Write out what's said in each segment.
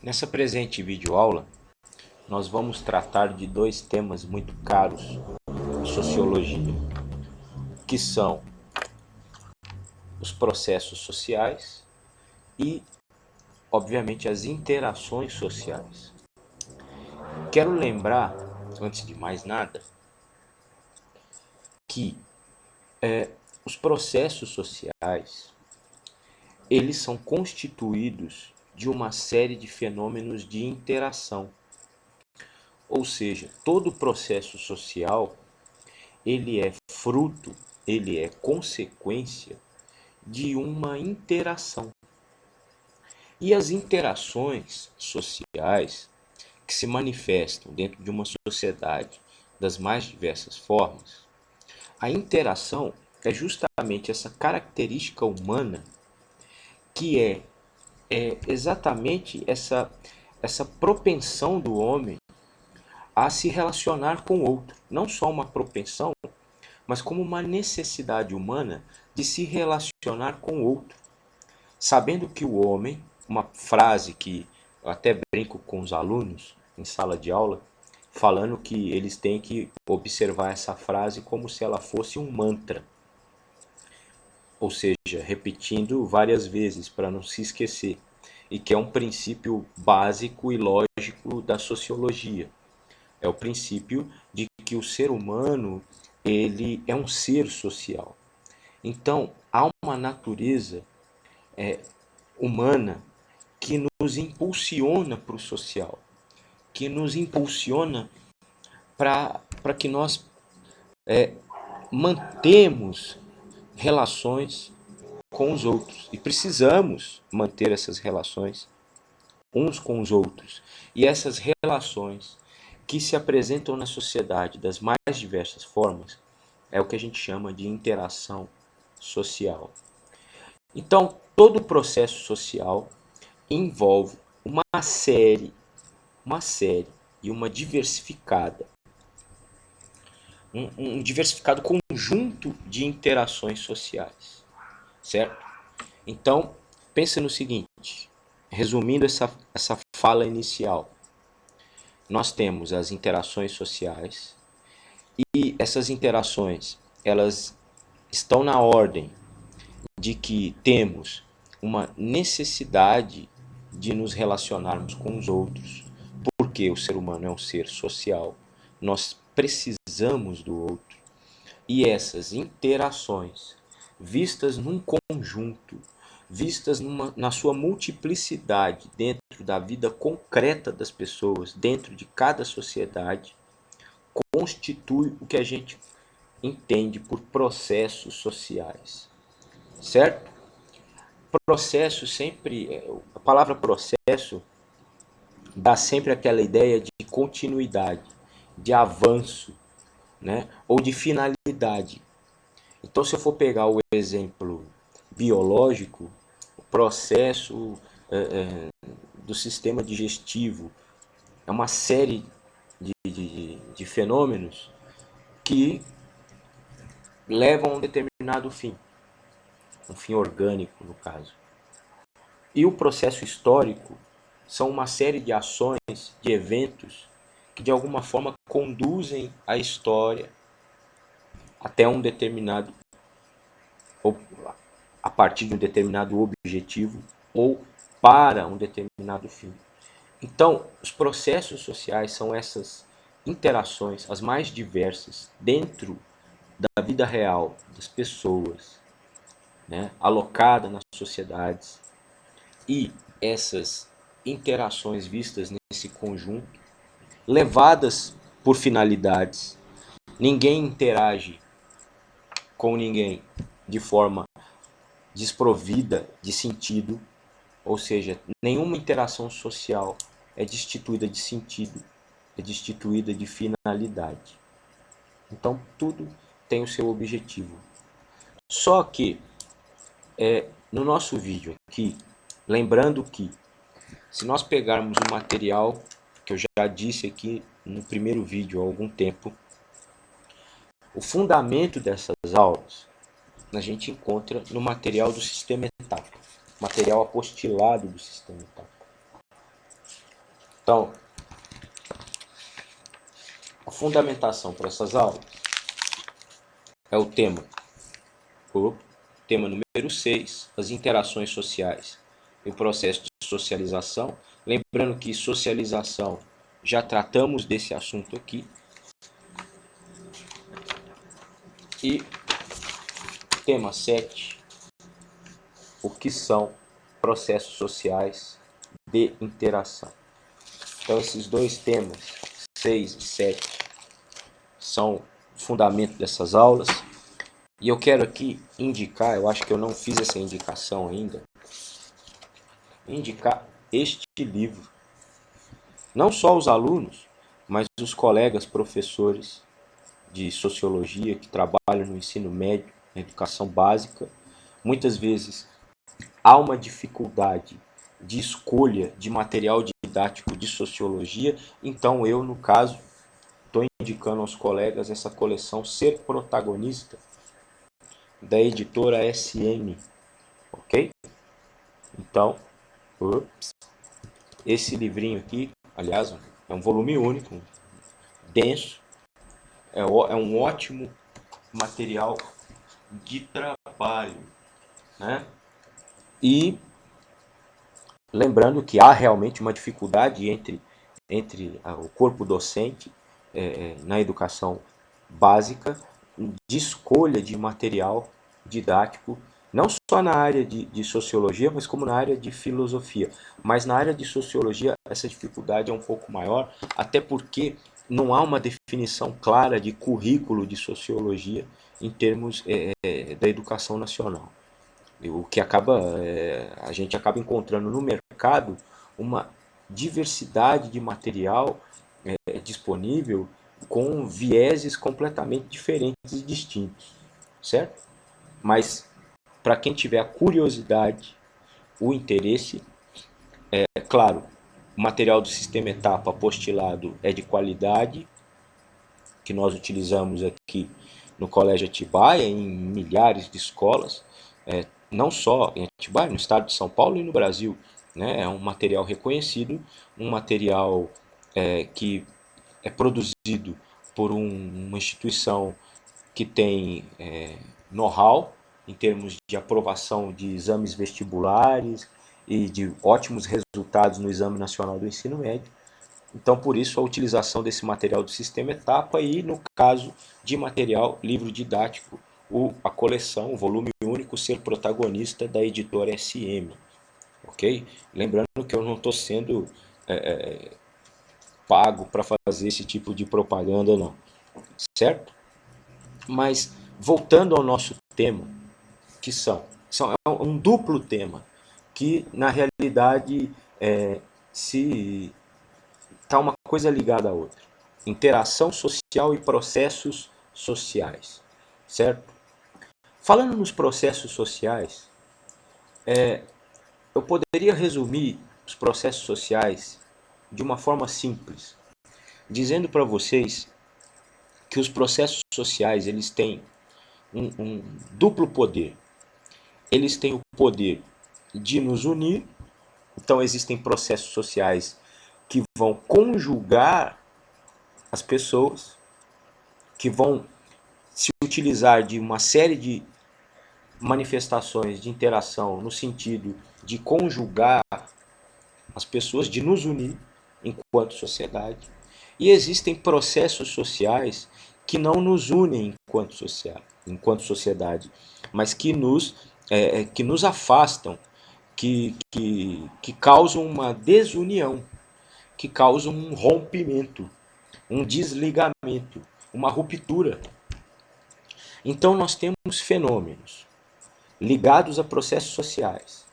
Nessa presente videoaula, nós vamos tratar de dois temas muito caros à sociologia, que são os processos sociais e, obviamente, as interações sociais. Quero lembrar, antes de mais nada, que os processos sociais, eles são constituídos de uma série de fenômenos de interação. Ou seja, todo processo social, ele é fruto, ele é consequência de uma interação. E as interações sociais que se manifestam dentro de uma sociedade das mais diversas formas, a interação é justamente essa característica humana que é exatamente essa propensão do homem a se relacionar com o outro. Não só uma propensão, mas como uma necessidade humana de se relacionar com o outro. Sabendo que o homem, uma frase que eu até brinco com os alunos em sala de aula, falando que eles têm que observar essa frase como se ela fosse um mantra. Ou seja, repetindo várias vezes para não se esquecer. E que é um princípio básico e lógico da sociologia. É o princípio de que o ser humano, ele é um ser social. Então, há uma natureza humana que nos impulsiona para o social, que nos impulsiona para que nós mantemos relações com os outros. E precisamos manter essas relações uns com os outros. E essas relações que se apresentam na sociedade das mais diversas formas é o que a gente chama de interação social. Então, todo processo social envolve uma série e uma diversificada, um diversificado conjunto de interações sociais, certo? Então, pense no seguinte, resumindo essa fala inicial, nós temos as interações sociais e essas interações, elas estão na ordem de que temos uma necessidade de nos relacionarmos com os outros, porque o ser humano é um ser social, nós precisamos do outro. E essas interações, vistas num conjunto, vistas na sua multiplicidade dentro da vida concreta das pessoas, dentro de cada sociedade, constitui o que a gente entende por processos sociais, certo? Processo sempre, a palavra processo dá sempre aquela ideia de continuidade, de avanço, né? Ou de finalidade. Então, se eu for pegar o exemplo biológico, o processo do sistema digestivo é uma série de fenômenos que levam a um determinado fim, um fim orgânico, no caso. E o processo histórico são uma série de ações, de eventos que de alguma forma conduzem a história até um determinado, ou a partir de um determinado objetivo, ou para um determinado fim. Então, os processos sociais são essas interações, as mais diversas, dentro da vida real das pessoas, né, alocada nas sociedades, e essas interações vistas nesse conjunto, levadas por finalidades. Ninguém interage com ninguém de forma desprovida de sentido, ou seja, nenhuma interação social é destituída de sentido, é destituída de finalidade. Então, tudo tem o seu objetivo. Só que, no nosso vídeo aqui, lembrando que, se nós pegarmos o material que eu já disse aqui no primeiro vídeo há algum tempo, o fundamento dessas aulas a gente encontra no material do Sistema Etapa, material apostilado do Sistema Etapa. Então, a fundamentação para essas aulas é o tema número 6, as interações sociais e o processo de socialização. Lembrando que socialização, já tratamos desse assunto aqui. E tema 7, o que são processos sociais de interação. Então, esses dois temas, 6 e 7, são o fundamento dessas aulas. E eu quero aqui indicar, eu acho que eu não fiz essa indicação ainda, indicar este livro. Não só os alunos, mas os colegas professores de sociologia que trabalham no ensino médio, na educação básica. Muitas vezes há uma dificuldade de escolha de material didático de sociologia, então eu, no caso, estou indicando aos colegas essa coleção Ser Protagonista, da editora SM, ok? Então, esse livrinho aqui, aliás, é um volume único, denso, é um ótimo material de trabalho, né? E lembrando que há realmente uma dificuldade entre o corpo docente na educação básica de escolha de material didático, não só na área de sociologia, mas como na área de filosofia. Mas na área de sociologia essa dificuldade é um pouco maior, até porque não há uma definição clara de currículo de sociologia em termos da educação nacional. O que a gente acaba encontrando no mercado uma diversidade de material disponível com vieses completamente diferentes e distintos, certo? Mas para quem tiver a curiosidade, o interesse, é claro, o material do sistema etapa apostilado é de qualidade, que nós utilizamos aqui no Colégio Atibaia, em milhares de escolas, não só em Atibaia, no estado de São Paulo e no Brasil. Né? É um material reconhecido, um material que é produzido por uma instituição que tem know-how em termos de aprovação de exames vestibulares e de ótimos resultados no Exame Nacional do Ensino Médio. Então, por isso, a utilização desse material do sistema etapa e, no caso de material, livro didático, a coleção, o volume único, Ser Protagonista, da editora SM. Ok? Lembrando que eu não estou sendo pago para fazer esse tipo de propaganda, não. Certo? Mas, voltando ao nosso tema, que é um duplo tema, que, na realidade, se está uma coisa ligada à outra. Interação social e processos sociais, certo? Falando nos processos sociais, eu poderia resumir os processos sociais de uma forma simples, dizendo para vocês que os processos sociais eles têm um duplo poder. Eles têm o poder de nos unir, então existem processos sociais que vão conjugar as pessoas, que vão se utilizar de uma série de manifestações de interação no sentido de conjugar as pessoas, de nos unir enquanto sociedade. E existem processos sociais que não nos unem enquanto sociedade, mas que nos afastam, que causam uma desunião, que causam um rompimento, um desligamento, uma ruptura. Então nós temos fenômenos ligados a processos sociais,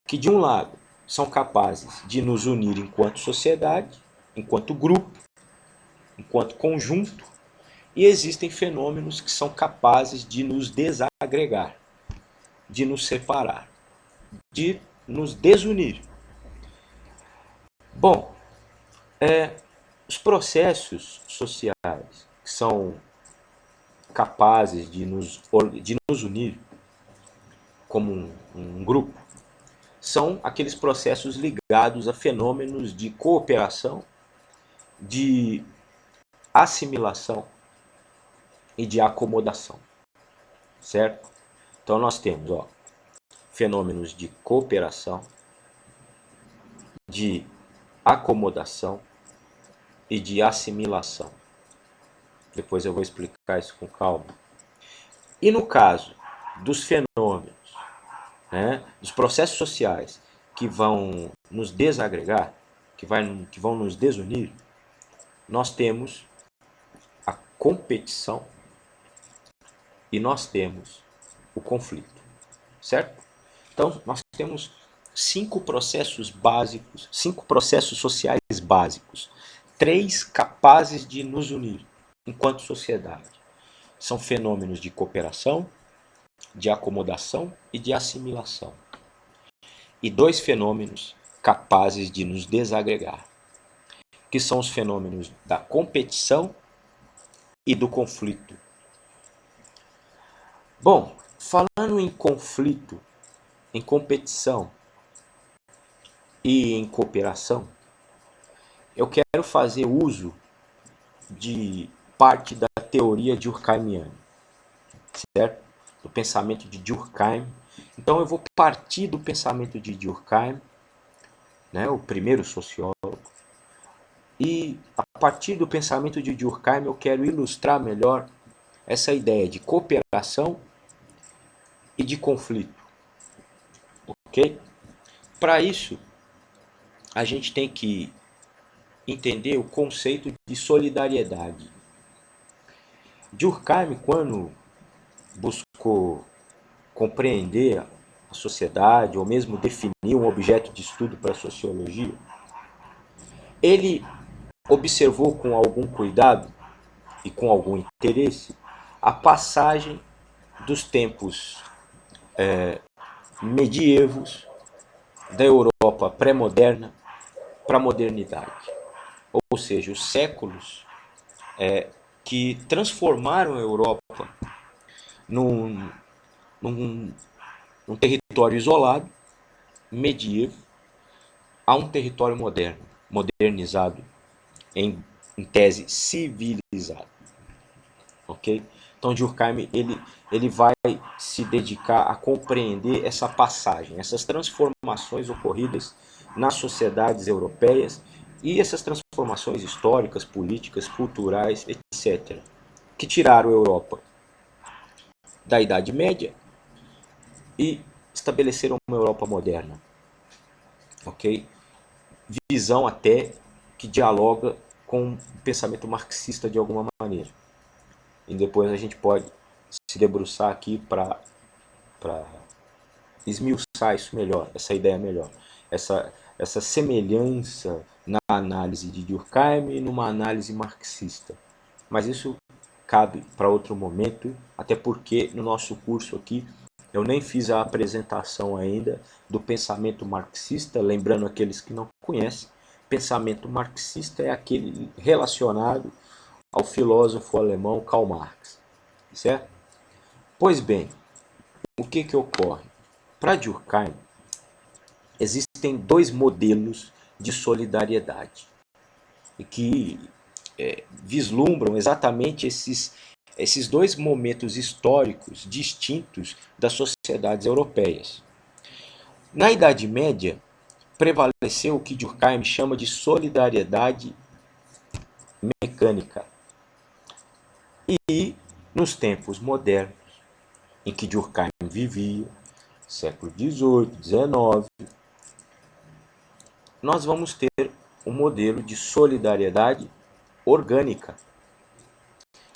que de um lado são capazes de nos unir enquanto sociedade, enquanto grupo, enquanto conjunto, e existem fenômenos que são capazes de nos desagregar, de nos separar, de nos desunir. Bom, os processos sociais que são capazes de nos unir como um grupo, são aqueles processos ligados a fenômenos de cooperação, de assimilação e de acomodação, certo? Então nós temos fenômenos de cooperação, de acomodação e de assimilação. Depois eu vou explicar isso com calma. E no caso dos fenômenos, né, dos processos sociais que vão nos desagregar, que vão nos desunir, nós temos a competição e nós temos o conflito, certo? Então, nós temos 5 processos básicos, 5 processos sociais básicos, 3 capazes de nos unir enquanto sociedade. São fenômenos de cooperação, de acomodação e de assimilação. E 2 fenômenos capazes de nos desagregar, que são os fenômenos da competição e do conflito. Bom, falando em conflito, em competição e em cooperação, eu quero fazer uso de parte da teoria durkheimiana, certo? Do pensamento de Durkheim. Então eu vou partir do pensamento de Durkheim, né, o primeiro sociólogo, e a partir do pensamento de Durkheim eu quero ilustrar melhor essa ideia de cooperação e de conflito, ok? Para isso, a gente tem que entender o conceito de solidariedade. Durkheim, quando buscou compreender a sociedade, ou mesmo definir um objeto de estudo para a sociologia, ele observou com algum cuidado e com algum interesse a passagem dos tempos medievos da Europa pré-moderna para a modernidade. Ou seja, os séculos que transformaram a Europa num, num, num território isolado, medievo, a um território moderno, modernizado, em tese civilizado. Ok? Então Durkheim ele vai se dedicar a compreender essa passagem, essas transformações ocorridas nas sociedades europeias e essas transformações históricas, políticas, culturais, etc., que tiraram a Europa da Idade Média e estabeleceram uma Europa moderna. Ok? Visão até que dialoga com o pensamento marxista de alguma maneira. E depois a gente pode se debruçar aqui para esmiuçar isso melhor, essa ideia melhor. Essa semelhança na análise de Durkheim e numa análise marxista. Mas isso cabe para outro momento, até porque no nosso curso aqui eu nem fiz a apresentação ainda do pensamento marxista, lembrando aqueles que não conhecem, pensamento marxista é aquele relacionado ao filósofo alemão Karl Marx, certo? Pois bem, o que ocorre? Para Durkheim, existem 2 modelos de solidariedade e que vislumbram exatamente esses 2 momentos históricos distintos das sociedades europeias. Na Idade Média, prevaleceu o que Durkheim chama de solidariedade mecânica. E nos tempos modernos, em que Durkheim vivia, século XVIII, XIX, nós vamos ter um modelo de solidariedade orgânica.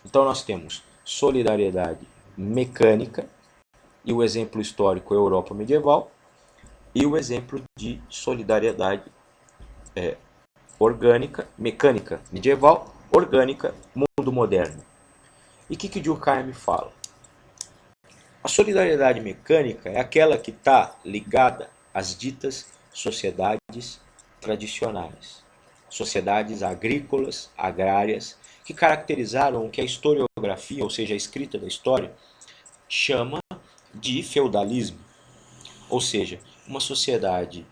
Então nós temos solidariedade mecânica, e o exemplo histórico é a Europa medieval, e o exemplo de solidariedade orgânica, mecânica medieval, orgânica mundo moderno. E o que Durkheim fala? A solidariedade mecânica é aquela que está ligada às ditas sociedades tradicionais, sociedades agrícolas, agrárias, que caracterizaram o que a historiografia, ou seja, a escrita da história, chama de feudalismo. Ou seja, uma sociedade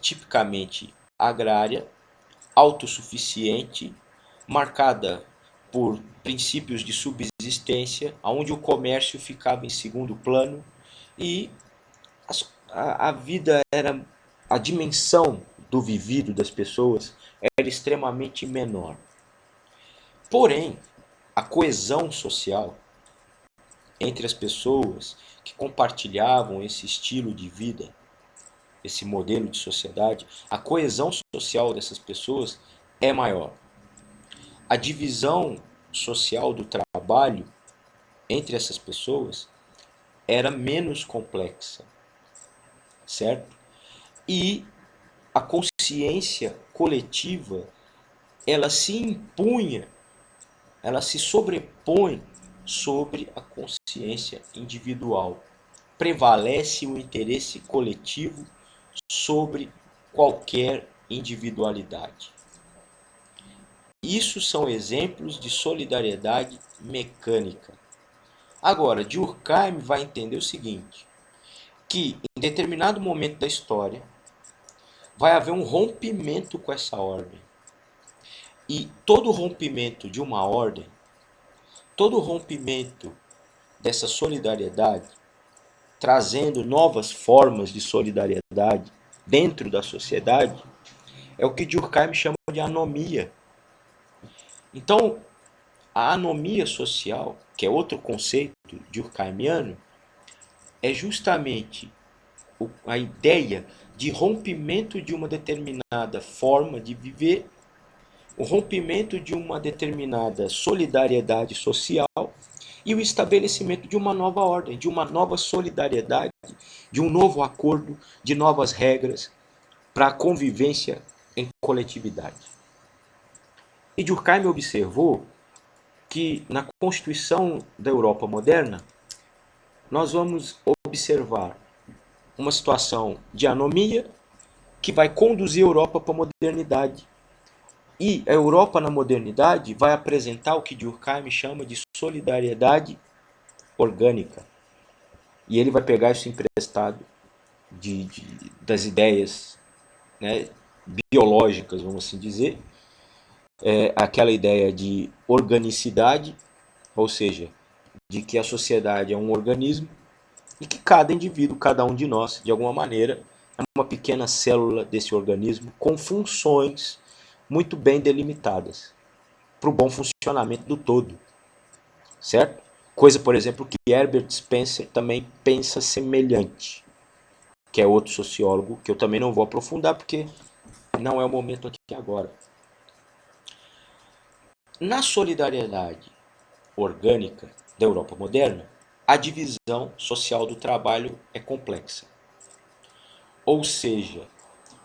tipicamente agrária, autossuficiente, marcada por princípios de subsistência, onde o comércio ficava em segundo plano e a vida era, a dimensão do vivido das pessoas era extremamente menor. Porém, a coesão social entre as pessoas que compartilhavam esse estilo de vida, esse modelo de sociedade, a coesão social dessas pessoas é maior. A divisão social do trabalho entre essas pessoas era menos complexa, certo? E a consciência coletiva, ela se impunha, ela se sobrepõe sobre a consciência individual. Prevalece o interesse coletivo sobre qualquer individualidade. Isso são exemplos de solidariedade mecânica. Agora, Durkheim vai entender o seguinte, que em determinado momento da história vai haver um rompimento com essa ordem. E todo rompimento de uma ordem, todo rompimento dessa solidariedade, trazendo novas formas de solidariedade dentro da sociedade, é o que Durkheim chama de anomia. Então, a anomia social, que é outro conceito durkheimiano, é justamente a ideia de rompimento de uma determinada forma de viver, o rompimento de uma determinada solidariedade social e o estabelecimento de uma nova ordem, de uma nova solidariedade, de um novo acordo, de novas regras para a convivência em coletividade. E Durkheim observou que na Constituição da Europa moderna nós vamos observar uma situação de anomia que vai conduzir a Europa para a modernidade. E a Europa na modernidade vai apresentar o que Durkheim chama de solidariedade orgânica. E ele vai pegar isso emprestado das ideias, né, biológicas, vamos assim dizer, aquela ideia de organicidade, ou seja, de que a sociedade é um organismo e que cada indivíduo, cada um de nós, de alguma maneira, é uma pequena célula desse organismo com funções muito bem delimitadas para o bom funcionamento do todo, certo? Coisa, por exemplo, que Herbert Spencer também pensa semelhante, que é outro sociólogo que eu também não vou aprofundar porque não é o momento aqui agora. Na solidariedade orgânica da Europa moderna, a divisão social do trabalho é complexa. Ou seja,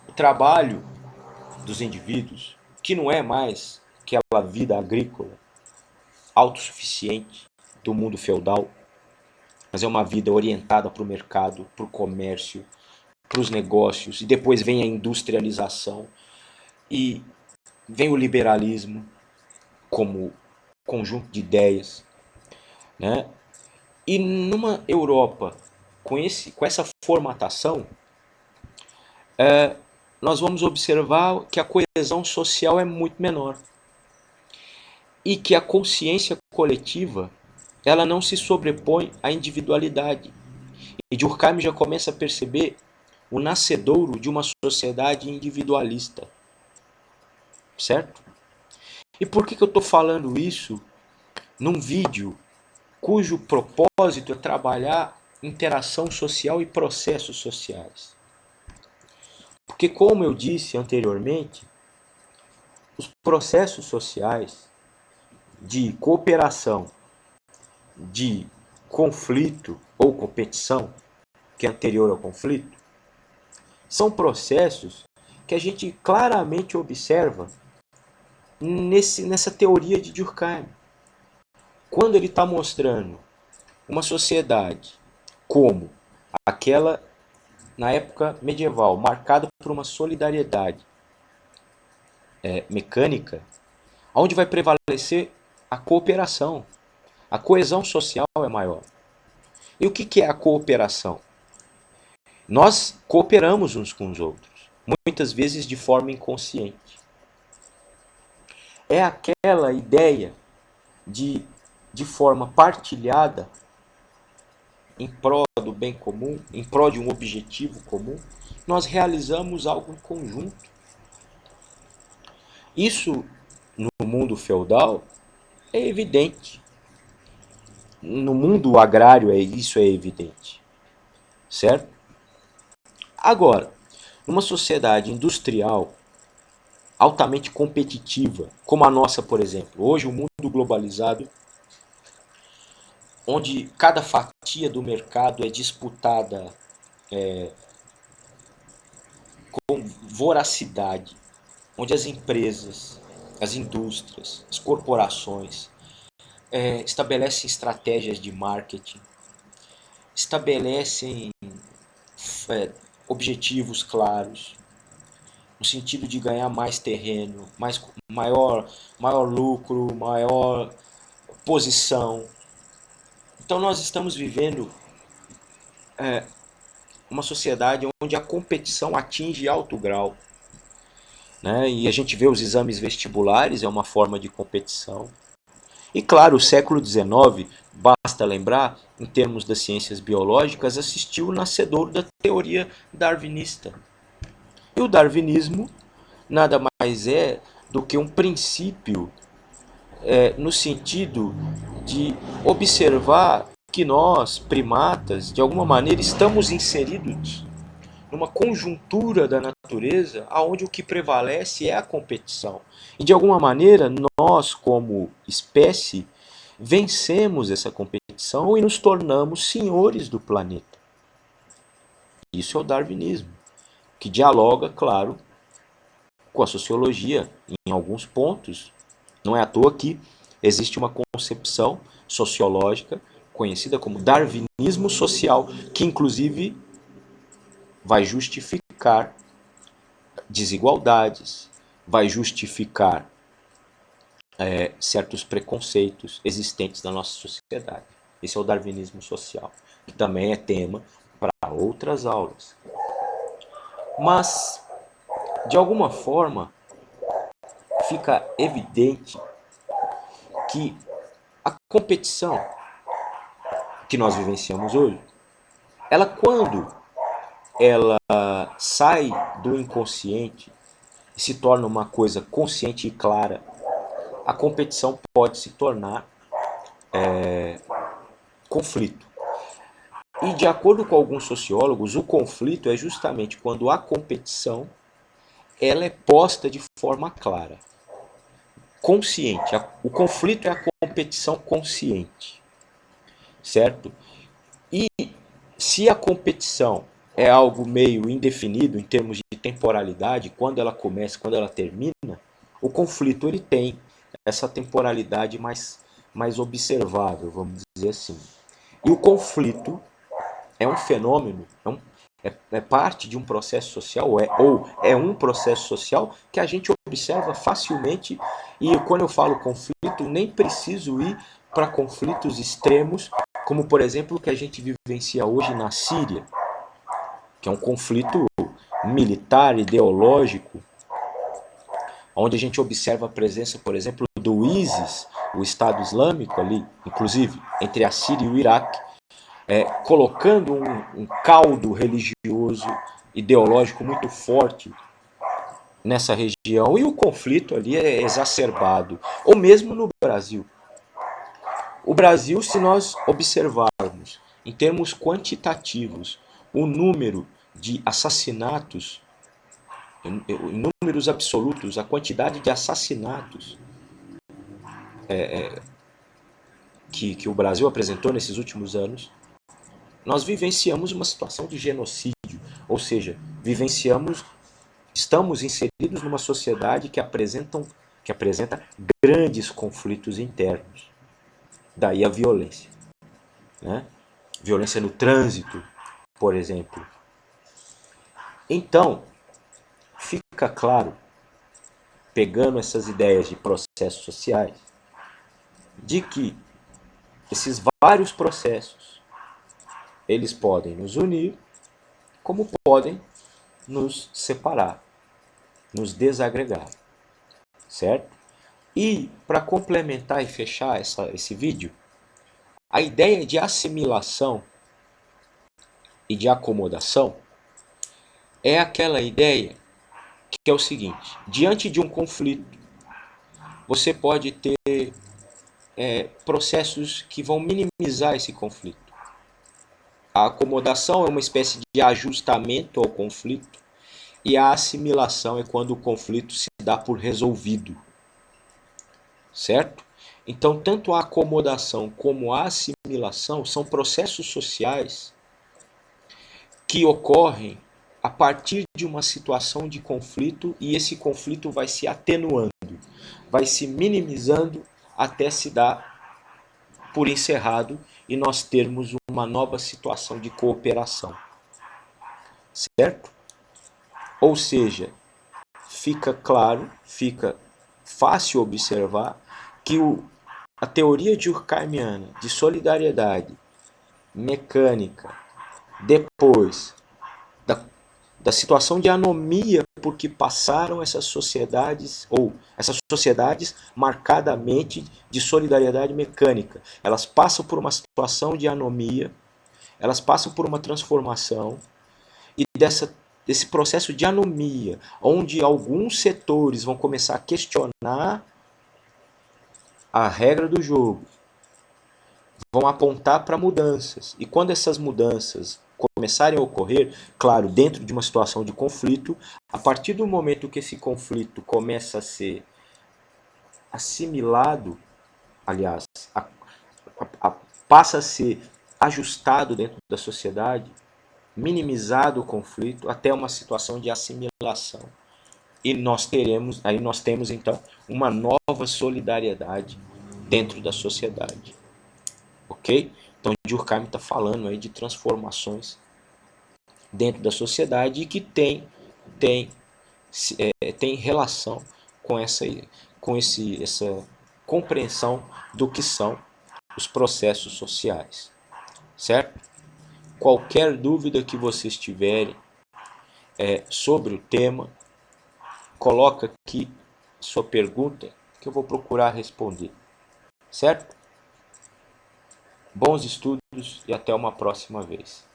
o trabalho dos indivíduos, que não é mais aquela vida agrícola autossuficiente do mundo feudal, mas é uma vida orientada para o mercado, para o comércio, para os negócios, e depois vem a industrialização, e vem o liberalismo como conjunto de ideias, né? E numa Europa com essa formatação, nós vamos observar que a coesão social é muito menor e que a consciência coletiva ela não se sobrepõe à individualidade. E Durkheim já começa a perceber o nascedouro de uma sociedade individualista, certo? E por que eu estou falando isso num vídeo cujo propósito é trabalhar interação social e processos sociais? Porque, como eu disse anteriormente, os processos sociais de cooperação, de conflito ou competição, que é anterior ao conflito, são processos que a gente claramente observa nessa teoria de Durkheim. Quando ele está mostrando uma sociedade como aquela na época medieval, marcada por uma solidariedade mecânica, onde vai prevalecer a cooperação. A coesão social é maior. E o que é a cooperação? Nós cooperamos uns com os outros, muitas vezes de forma inconsciente. É aquela ideia de forma partilhada, em prol do bem comum, em prol de um objetivo comum, nós realizamos algo em conjunto. Isso, no mundo feudal, é evidente. No mundo agrário, isso é evidente. Certo? Agora, numa sociedade industrial altamente competitiva, como a nossa, por exemplo, hoje o mundo globalizado, onde cada fatia do mercado é disputada com voracidade, onde as empresas, as indústrias, as corporações estabelecem estratégias de marketing, estabelecem objetivos claros, no sentido de ganhar mais terreno, maior lucro, maior posição. Então nós estamos vivendo uma sociedade onde a competição atinge alto grau. Né? E a gente vê os exames vestibulares, é uma forma de competição. E claro, o século XIX, basta lembrar, em termos das ciências biológicas, assistiu o nascedor da teoria darwinista. E o darwinismo nada mais é do que um princípio no sentido de observar que nós, primatas, de alguma maneira estamos inseridos numa conjuntura da natureza onde o que prevalece é a competição. E de alguma maneira nós, como espécie, vencemos essa competição e nos tornamos senhores do planeta. Isso é o darwinismo, que dialoga, claro, com a sociologia em alguns pontos. Não é à toa que existe uma concepção sociológica conhecida como darwinismo social, que inclusive vai justificar desigualdades, vai justificar certos preconceitos existentes na nossa sociedade. Esse é o darwinismo social, que também é tema para outras aulas. Mas, de alguma forma, fica evidente que a competição que nós vivenciamos hoje, ela quando ela sai do inconsciente e se torna uma coisa consciente e clara, a competição pode se tornar conflito. E de acordo com alguns sociólogos, o conflito é justamente quando a competição ela é posta de forma clara, consciente. O conflito é a competição consciente, certo? E se a competição é algo meio indefinido em termos de temporalidade, quando ela começa, quando ela termina, o conflito ele tem essa temporalidade mais observável, vamos dizer assim. E o conflito é um fenômeno, é parte de um processo social, ou é um processo social que a gente observa facilmente. E quando eu falo conflito, nem preciso ir para conflitos extremos, como por exemplo o que a gente vivencia hoje na Síria, que é um conflito militar, ideológico, onde a gente observa a presença, por exemplo, do ISIS, o Estado Islâmico ali, inclusive entre a Síria e o Iraque, colocando um caldo religioso, ideológico muito forte nessa região, e o conflito ali é exacerbado. Ou mesmo no Brasil. O Brasil, se nós observarmos em termos quantitativos o número de assassinatos, em números absolutos, a quantidade de assassinatos que o Brasil apresentou nesses últimos anos, nós vivenciamos uma situação de genocídio, ou seja, estamos inseridos numa sociedade que apresenta grandes conflitos internos. Daí a violência. Né? Violência no trânsito, por exemplo. Então, fica claro, pegando essas ideias de processos sociais, de que esses vários processos, eles podem nos unir como podem nos separar, nos desagregar, certo? E para complementar e fechar esse vídeo, a ideia de assimilação e de acomodação é aquela ideia que é o seguinte: diante de um conflito, você pode ter processos que vão minimizar esse conflito. A acomodação é uma espécie de ajustamento ao conflito, e a assimilação é quando o conflito se dá por resolvido, certo? Então, tanto a acomodação como a assimilação são processos sociais que ocorrem a partir de uma situação de conflito, e esse conflito vai se atenuando, vai se minimizando até se dar por encerrado e nós termos uma nova situação de cooperação, certo? Ou seja, fica claro, fica fácil observar que a teoria durkheimiana de solidariedade mecânica, depois da situação de anomia por que passaram essas sociedades, ou essas sociedades marcadamente de solidariedade mecânica, elas passam por uma situação de anomia, elas passam por uma transformação, e desse processo de anomia, onde alguns setores vão começar a questionar a regra do jogo, vão apontar para mudanças. E quando essas mudanças começarem a ocorrer, claro, dentro de uma situação de conflito, a partir do momento que esse conflito começa a ser assimilado, aliás, passa a ser ajustado dentro da sociedade, minimizado o conflito até uma situação de assimilação. E nós temos então uma nova solidariedade dentro da sociedade. Ok? Então Durkheim está falando aí de transformações dentro da sociedade e que tem relação com essa compreensão do que são os processos sociais, certo? Qualquer dúvida que vocês tiverem sobre o tema, coloca aqui sua pergunta que eu vou procurar responder, certo? Bons estudos e até uma próxima vez.